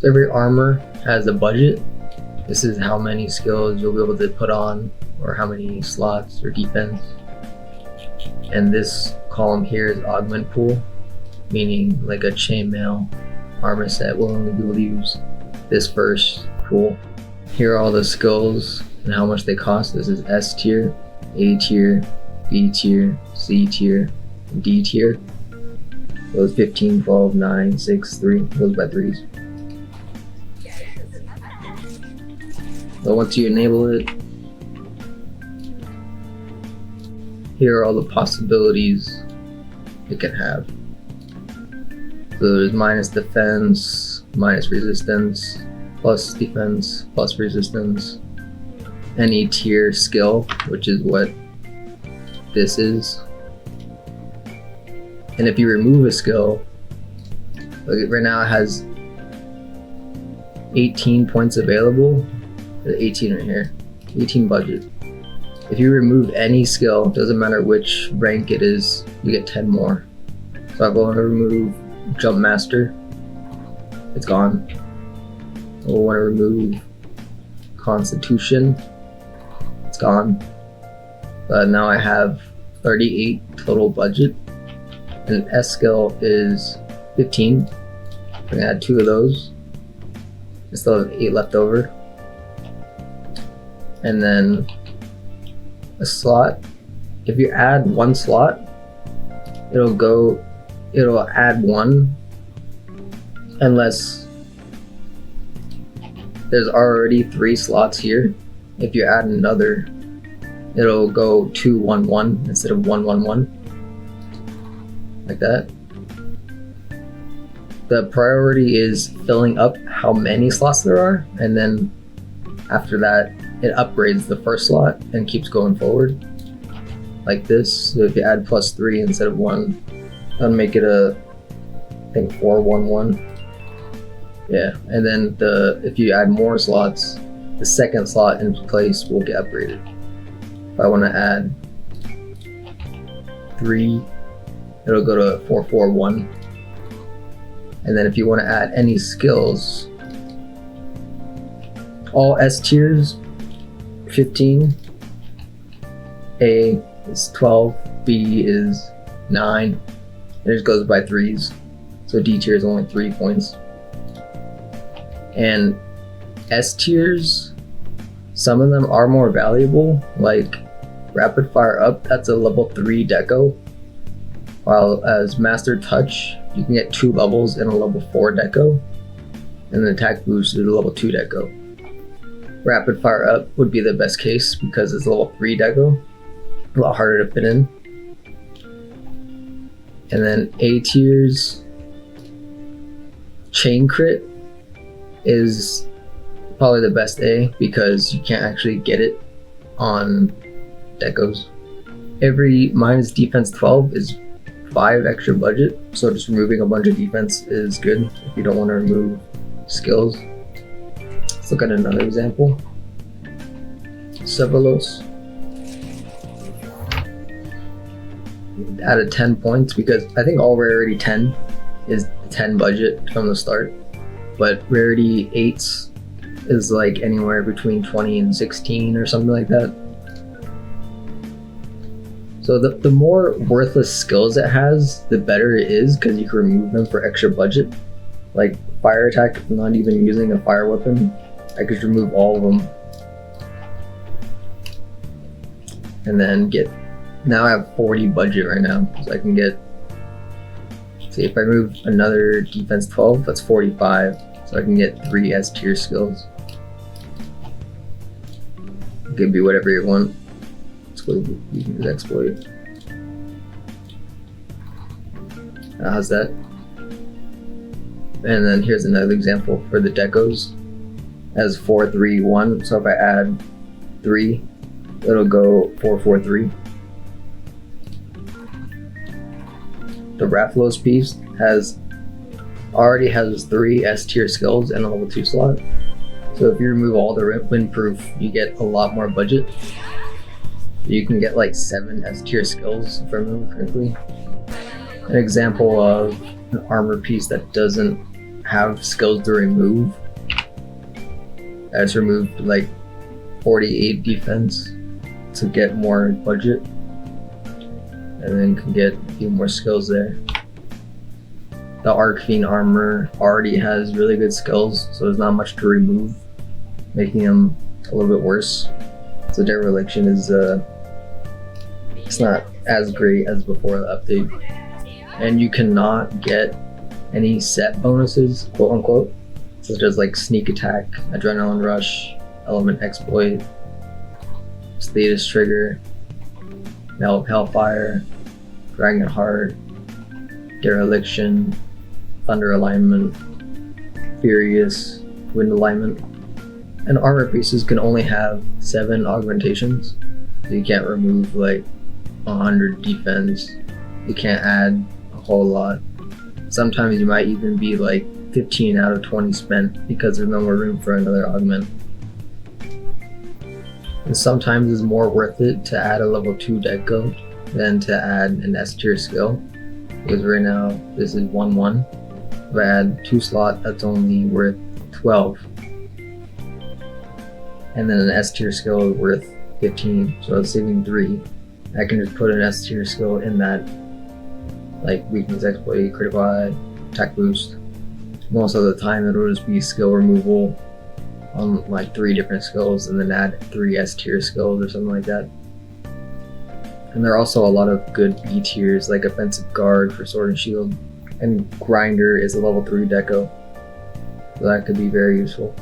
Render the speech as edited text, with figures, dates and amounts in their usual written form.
So every armor has a budget. This is how many skills you'll be able to put on, or how many slots or defense. And this column here is augment pool, meaning like a chainmail armor set will only be able to use this first pool. Here are all the skills and how much they cost. This is S tier, A tier, B tier, C tier, and D tier. Those 15, 12, 9, 6, 3, goes by threes. So once you enable it, here are all the possibilities it can have. So there's minus defense, minus resistance, plus defense, plus resistance, any tier skill, which is what this is. And if you remove a skill, like right now it has 18 points available. 18 right here, 18 budget. If you remove any skill, doesn't matter which rank it is, you get 10 more. So I'm going to remove Jump Master, it's gone. I want to remove Constitution, it's gone. Now I have 38 total budget, and S skill is 15. I'm gonna add 2 of those. I still have 8 left over. And then a slot, if you add 1 slot, it'll add 1 unless there's already 3 slots here. If you add another, it'll go 2, 1, 1 instead of 1, 1, 1, like that. The priority is filling up how many slots there are, and then after that it upgrades the first slot and keeps going forward like this. So if you add +3 instead of 1, that'll make it I think 4, 1, 1. Yeah, and then if you add more slots, the second slot in place will get upgraded. If I want to add 3, it'll go to 4, 4, 1. And then if you want to add any skills, all S tiers 15, A is 12, B is 9, and it goes by threes. So D tier is only 3 points. And S tiers, some of them are more valuable, like Rapid Fire Up, that's a level 3 deco. While as Master Touch, you can get 2 levels in a level 4 deco. And the Attack Boost is a level 2 deco. Rapid Fire Up would be the best case because it's a level 3 deco, a lot harder to fit in. And then A tiers, Chain Crit is probably the best A because you can't actually get it on decos. Every minus defense 12 is 5 extra budget, so just removing a bunch of defense is good if you don't want to remove skills. Let's look at another example. Sevelos. Added 10 points because I think all rarity 10 is 10 budget from the start, but rarity 8s is like anywhere between 20 and 16 or something like that. So the more worthless skills it has, the better it is because you can remove them for extra budget. Like fire attack, if I'm not even using a fire weapon, I could remove all of them. And then now I have 40 budget right now, so I can get, see if I move another defense 12, that's 45, so I can get 3 S tier skills. It could be whatever you want. You can use exploit. How's that? And then here's another example for the decos. As 4, 3, 1. So if I add 3, it'll go 4, 4, 3. The Rathalos piece already has 3 S tier skills and a level 2 slot. So if you remove all the windproof, you get a lot more budget. You can get like 7 S tier skills if I remember correctly. An example of an armor piece that doesn't have skills to remove. I just removed like 48 defense to get more budget, and then can get a few more skills there. The Arc Fiend armor already has really good skills, so there's not much to remove, making them a little bit worse. So dereliction is it's not as great as before the update, and you cannot get any set bonuses, quote unquote, such as like sneak attack, adrenaline rush, element exploit, status trigger, hellfire, dragon heart, dereliction, thunder alignment, furious, wind alignment. And armor pieces can only have 7 augmentations, so you can't remove like 100 defense. You can't add a whole lot. Sometimes you might even be like 15 out of 20 spent because there's no more room for another augment. And sometimes it's more worth it to add a level 2 deco than to add an S tier skill, because right now this is 1-1. If I add 2 slot, that's only worth 12. And then an S tier skill is worth 15, so it's saving 3. I can just put an S tier skill in that, like weakness exploit, critical eye, attack boost. Most of the time it'll just be skill removal on like 3 different skills, and then add 3 S tier skills or something like that. And there are also a lot of good B tiers like offensive guard for sword and shield, and grinder is a level 3 deco, so that could be very useful.